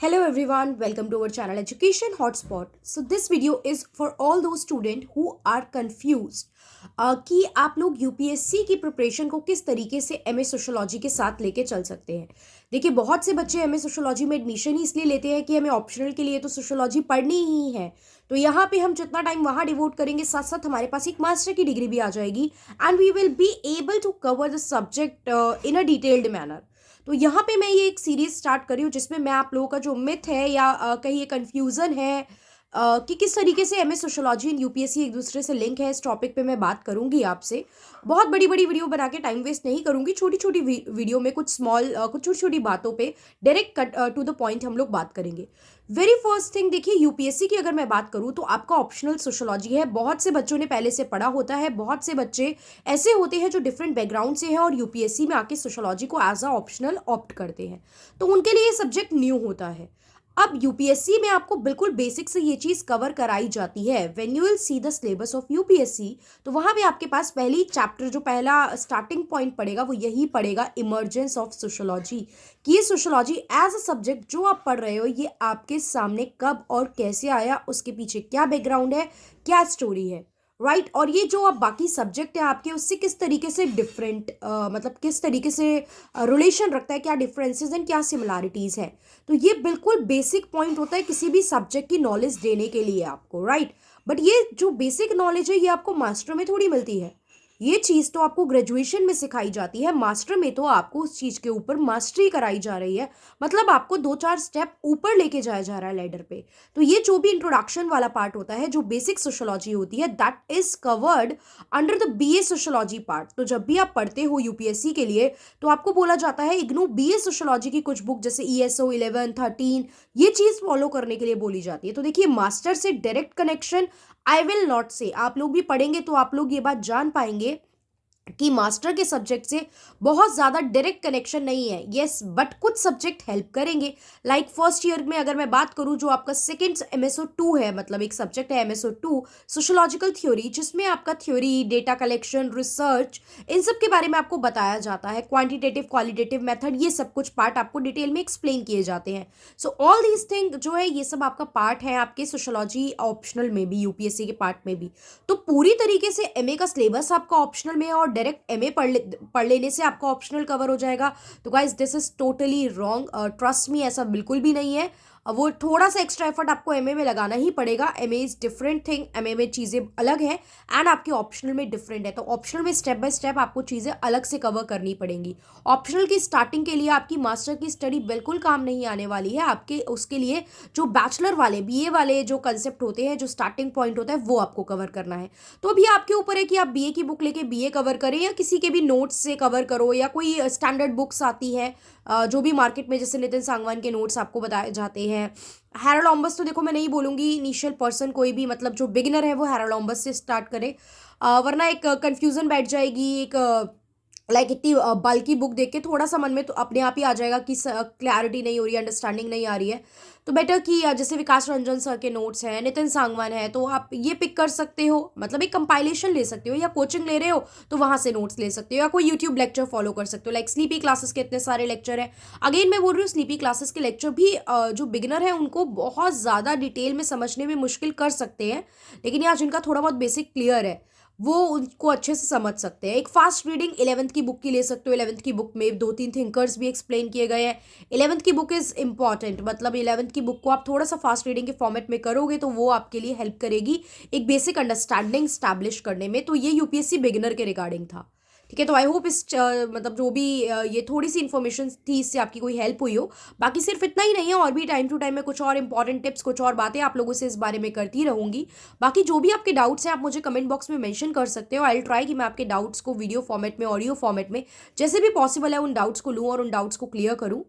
Hello everyone, welcome to our channel Education Hotspot. So this video is for all those students who are confused कि आप लोग UPSC की preparation को किस तरीके से एमए सोशियोलॉजी के साथ लेके चल सकते हैं। देखिए, बहुत से बच्चे एमए सोशियोलॉजी में एडमिशन ही इसलिए लेते हैं कि हमें ऑप्शनल के लिए तो सोशियोलॉजी पढ़नी ही है। तो यहाँ पे हम जितना टाइम वहाँ डिवोट करेंगे, साथ साथ हमारे पास एक मास्टर की डिग्री भी आ जाएगी and we will be able to cover the subject in a detailed manner. तो यहाँ पे मैं ये एक सीरीज स्टार्ट करी हूँ जिसमें मैं आप लोगों का जो मिथ है या कहीं कन्फ्यूज़न है कि किस तरीके से एमए सोशियोलॉजी एंड यूपीएससी एक दूसरे से लिंक है, इस टॉपिक पे मैं बात करूंगी आपसे। बहुत बड़ी बड़ी वीडियो बना के टाइम वेस्ट नहीं करूंगी, छोटी छोटी वीडियो में कुछ छोटी छोटी बातों पे direct cut to the point हम लोग बात करेंगे। वेरी फर्स्ट थिंग, देखिए यूपीएससी की अगर मैं बात करूं तो आपका ऑप्शनल सोशियोलॉजी है। बहुत से बच्चों ने पहले से पढ़ा होता है, बहुत से बच्चे ऐसे होते हैं जो डिफरेंट बैकग्राउंड से हैं और यूपीएससी में आके सोशियोलॉजी को एज अ ऑप्शनल ऑप्ट करते हैं, तो उनके लिए ये सब्जेक्ट न्यू होता है। अब यूपीएससी में आपको बिल्कुल बेसिक से ये चीज कवर कराई जाती है। When you will see the syllabus of UPSC, तो वहां पे आपके पास पहली चैप्टर जो पहला स्टार्टिंग पॉइंट पड़ेगा वो यही पड़ेगा, इमर्जेंस ऑफ सोशियोलॉजी। कि ये सोशियोलॉजी एज अ सब्जेक्ट जो आप पढ़ रहे हो ये आपके सामने कब और कैसे आया, उसके पीछे क्या बैकग्राउंड है, क्या स्टोरी है, राइट। और ये जो आप बाकी सब्जेक्ट है आपके, उससे किस तरीके से डिफरेंट मतलब किस तरीके से रिलेशन रखता है, क्या डिफरेंसेस एंड क्या सिमिलैरिटीज है। तो ये बिल्कुल बेसिक पॉइंट होता है किसी भी सब्जेक्ट की नॉलेज देने के लिए आपको, राइट। बट ये जो बेसिक नॉलेज है ये आपको मास्टर में थोड़ी मिलती है। ये चीज़ तो आपको ग्रेजुएशन में सिखाई जाती है, मास्टर में तो आपको उस चीज़ के ऊपर मास्टरी कराई जा रही है। मतलब आपको 2-4 स्टेप ऊपर लेके जाया जा रहा है लैडर पे। तो ये जो भी इंट्रोडक्शन वाला पार्ट होता है, जो बेसिक सोशियोलॉजी होती है, that is covered under the BA sociology part. तो जब भी आप पढ़ते हो यूपीएससी के लिए तो आपको बोला जाता है इग्नू बीए सोशियोलॉजी की कुछ बुक जैसे ईएसओ 11, 13 ये चीज़ फॉलो करने के लिए बोली जाती है। तो देखिए, मास्टर से direct connection I will not से, आप लोग भी पढ़ेंगे तो आप लोग ये बात जान पाएंगे कि मास्टर के सब्जेक्ट से बहुत ज़्यादा डायरेक्ट कनेक्शन नहीं है। यस, बट कुछ सब्जेक्ट हेल्प करेंगे। लाइक फर्स्ट ईयर में अगर मैं बात करूं, जो आपका सेकेंड एमएसओ 2 है, मतलब एक सब्जेक्ट है एमएसओ 2 सोशियोलॉजिकल थ्योरी, जिसमें आपका थ्योरी, डेटा कलेक्शन, रिसर्च, इन सब के बारे में आपको बताया जाता है। क्वांटिटेटिव, क्वालिटेटिव मेथड, ये सब कुछ पार्ट आपको डिटेल में एक्सप्लेन किए जाते हैं। सो ऑल दीज थिंग जो है ये सब आपका पार्ट है आपके सोशियोलॉजी ऑप्शनल में भी, यूपीएससी के पार्ट में भी। तो पूरी तरीके से एमए का सिलेबस आपका ऑप्शनल में है और डायरेक्ट एमए पढ़ लेने से आपका ऑप्शनल कवर हो जाएगा। तो guys, this is totally wrong, trust me, ऐसा बिल्कुल भी नहीं है। वो थोड़ा सा एक्स्ट्रा एफर्ट आपको एमए में लगाना ही पड़ेगा। MA is different thing, MA में चीज़ें अलग है एंड आपके ऑप्शनल में डिफरेंट है। तो ऑप्शनल में स्टेप बाय स्टेप आपको चीज़ें अलग से कवर करनी पड़ेंगी। ऑप्शनल की स्टार्टिंग के लिए आपकी मास्टर की स्टडी बिल्कुल काम नहीं आने वाली है। आपके उसके लिए जो बैचलर वाले, बीए वाले जो कंसेप्ट होते हैं, जो स्टार्टिंग पॉइंट होता है, वो आपको कवर करना है। तो अभी आपके ऊपर है कि आप बीए की बुक लेके बीए कवर करें या किसी के भी नोट्स से कवर करो, या कोई स्टैंडर्ड बुक्स आती है जो भी मार्केट में, जैसे नितिन सांगवान के नोट्स आपको बताए जाते हैं। हैरोलॉम्बस तो देखो मैं नहीं बोलूँगी, इनिशियल पर्सन कोई भी, मतलब जो बिगिनर है वो हैरोलॉम्बस से स्टार्ट करे, वरना एक कन्फ्यूज़न बैठ जाएगी। एक लाइक इतनी बल्कि बुक देख के थोड़ा सा मन में तो अपने आप ही आ जाएगा कि क्लैरिटी नहीं हो रही है, अंडरस्टैंडिंग नहीं आ रही है। तो बेटर कि जैसे विकास रंजन सर के नोट्स हैं, नितिन सांगवान है, तो आप ये पिक कर सकते हो, मतलब एक कंपाइलेशन ले सकते हो, या कोचिंग ले रहे हो तो वहाँ से नोट्स ले सकते हो, या कोई यूट्यूब लेक्चर फॉलो कर सकते हो। लाइक स्लीपी क्लासेस के इतने सारे लेक्चर हैं। अगेन मैं बोल रही हूँ, स्लीपी क्लासेस के लेक्चर भी जो बिगिनर है उनको बहुत ज़्यादा डिटेल में समझने में मुश्किल कर सकते हैं, लेकिन यहाँ जिनका थोड़ा बहुत बेसिक क्लियर है वो उनको अच्छे से समझ सकते हैं। एक फास्ट रीडिंग 11th की बुक की ले सकते हो। 11th की बुक में 2-3 थिंकर्स भी एक्सप्लेन किए गए हैं। 11th की बुक इज़ इंपॉर्टेंट, मतलब 11th की बुक को आप थोड़ा सा फास्ट रीडिंग के फॉर्मेट में करोगे तो वो आपके लिए हेल्प करेगी एक बेसिक अंडरस्टैंडिंग स्टैब्लिश करने में। तो ये यूपीएससी बिगिनर के रिगार्डिंग था, ठीक है। तो आई होप इस मतलब जो भी ये थोड़ी सी इन्फॉर्मेशन थी, इससे आपकी कोई हेल्प हुई हो। बाकी सिर्फ इतना ही नहीं है, और भी टाइम टू टाइम में कुछ और इंपॉर्टेंट टिप्स, कुछ और बातें आप लोगों से इस बारे में करती रहूंगी। बाकी जो भी आपके डाउट्स हैं आप मुझे कमेंट बॉक्स में मेंशन कर सकते हो। आई विल ट्राई कि मैं आपके डाउट्स को वीडियो फॉर्मेट में, ऑडियो फॉर्मेट में जैसे भी पॉसिबल है उन डाउट्स को लूँ और उन डाउट्स को क्लियर करूँ।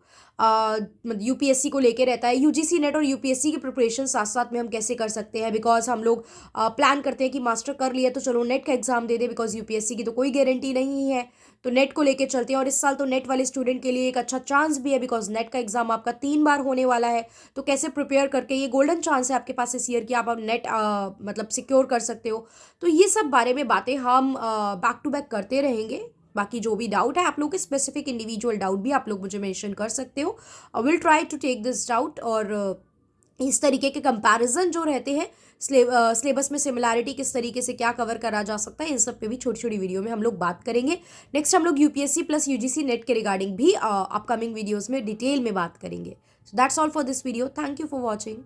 यूपीएससी को लेके रहता है, यूजीसी नेट और यूपीएससी की प्रिपरेशन साथ साथ में हम कैसे कर सकते हैं, बिकॉज हम लोग प्लान करते हैं कि मास्टर कर लिया तो चलो नेट का exam they they, because UPSC की तो कोई गारंटी नहीं है। तो नेट को लेके चलते हैं, और इस साल तो नेट वाले स्टूडेंट के लिए एक अच्छा चांस भी है, बिकॉज नेट का एग्जाम आपका 3 बार होने वाला है। तो कैसे प्रिपेयर करके, ये गोल्डन चांस है आपके पास इस ईयर की, आप अब नेट मतलब सिक्योर कर सकते हो। तो ये सब बारे में बातें हम बैक टू बैक करते रहेंगे। बाकी जो भी डाउट है आप लोग के स्पेसिफिक इंडिविजुअल डाउट भी आप लोग मुझे मेंशन कर सकते हो। I will try to take this doubt. और इस तरीके के कंपैरिजन जो रहते हैं सिलेबस में सिमिलैरिटी किस तरीके से क्या कवर करा जा सकता है, इन सब पे भी छोटी छोटी वीडियो में हम लोग बात करेंगे। नेक्स्ट हम लोग यूपीएससी प्लस यूजीसी नेट के रिगार्डिंग भी अपकमिंग वीडियोस में डिटेल में बात करेंगे। So that's all for this video. Thank you for watching.